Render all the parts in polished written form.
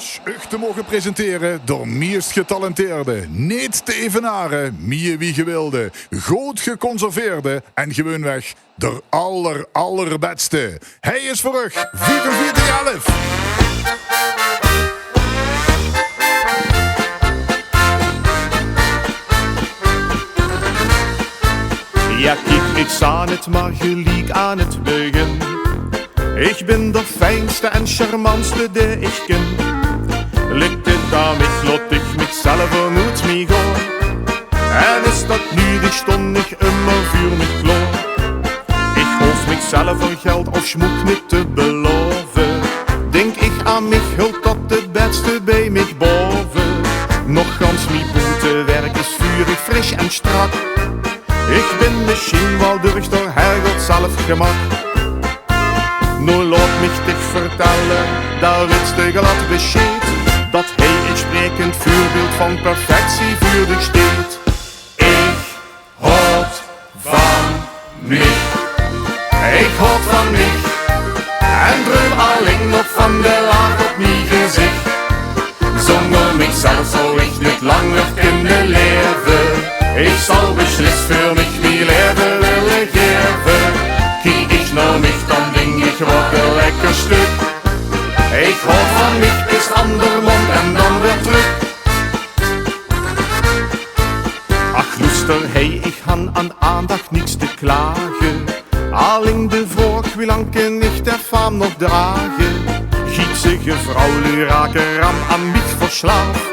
Ik te mogen presenteren door meest getalenteerde, niet te evenaren, mie wie gewilde, goed geconserveerde en gewoonweg de allerbeste. Hij is voor 4411. Ja, kijk, ik sta het maar gelijk aan het begin. Ik ben de fijnste en charmantste die ik ken. Lukt het aan mij, laat ik mezelf uit mij gaan. En is dat nu de stond ik immer voor me klaar. Ik hoef mezelf voor geld of schmoek niet te beloven. Denk ik aan mij, hult dat de beste bij mij boven. Nog gans mijn boetewerk is vurig, fris en strak. Ik ben misschien wel durf door Hergot zelf gemak. Nu laat mich dich vertellen, daar is de glad bescheid, dat hij een sprekend voorbeeld van perfectie voor dich steht. Ik houd van mich, ik houd van mich, en droom alleen nog van de laag op mijn gezicht. Zonder mijzelf zou ik niet langer kunnen leven. Ik zal beslist voor mich mijn leven willen geven. Kijk ik naar mich, dan denk ik wat een lekker stuk. Ik houd van mich bis andermond en dan weer terug. Ach luister, hey, ik han aan aandacht niks te klagen. Alleen de vraag, wie lang kan ik der faam nog dragen? Gietsige vrouw, raken ram aan mich verslaafd.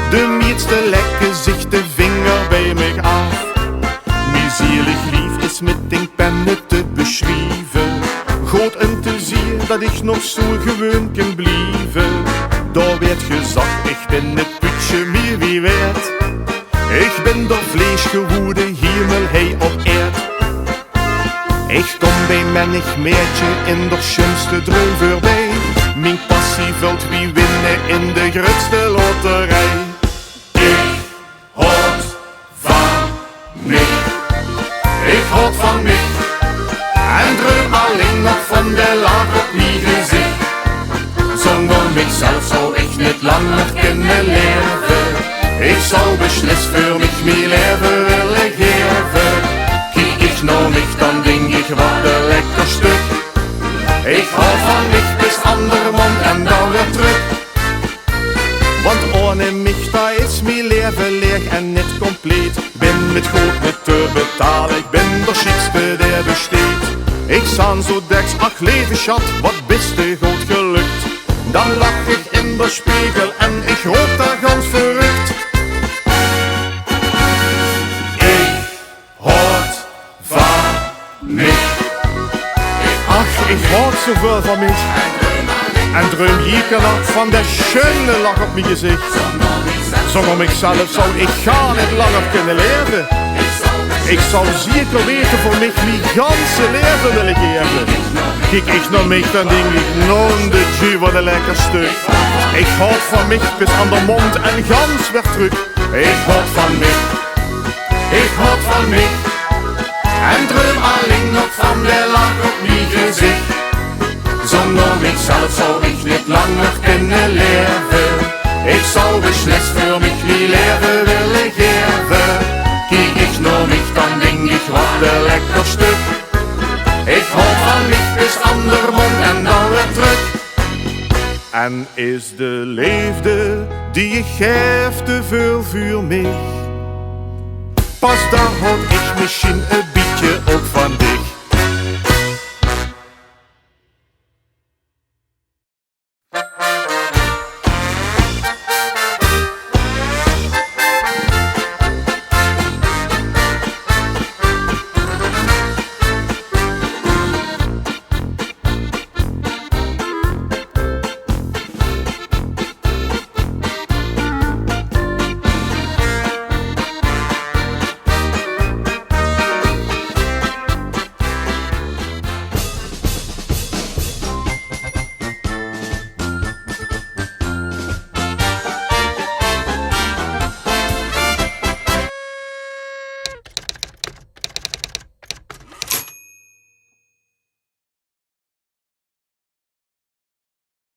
De meeste lekke zich de vinger bij mij af. Mijn zielig lief is met denkpennen te beschrijven. Goed en te zien dat ik nog zo gewoon kan blijven. Daar werd gezegd, ik ben het putje meer wie werd. Ik ben door vlees gewoede hemel hij op eerd. Ik kom bij menig meertje in de schönste droom voorbij. Mijn passie vult wie winnen in de grootste loterij. Ik houd van mich, en droom alleen nog van de laag op mijn gezicht. Zonder mijzelf zou ik niet langer kunnen leven. Ik zou beslist voor mich mijn leven willen geven. Kijk ik naar mich, dan denk ik wat een lekker stuk. Ik hou van mich bis andermond en dan weer terug. Want ohne mich, da is mijn leven leeg en niet compleet. Ben met goed niet te betalen, ik ben de schikste der besteed. Ik zaan zo deks, ach leven schat, wat bist de goed gelukt. Dan lach ik in de spiegel en ik roep daar gans verrukt. Ik houd van mich. Ach, ik houd zoveel van mich. En droom hier nog van de schöne lach op mijn gezicht. Zonder mijzelf zou ik gar niet langer kunnen leven. Ik zou zeker weten voor mij mijn ganse leven willen geven. Kijk ik naar mij, dan denk ik, non de Dieu, wat een lekker stuk. Ik houd van mich bis aan de mond en gans weer terug. Ik houd van mich, ik houd van mich. En droom alleen nog van de lach op mijn gezicht. Zonder mijzelf zou ik niet langer kunnen leven. Ik zou beslist voor mich mijn leven willen geven. Kijk ik naar mich, dan denk ik wat een lekker stuk. Ik houd van mich bis andermond en dan weer terug. En is de liefde die je geeft te veel voor mij? Pas dan houd ik misschien een beetje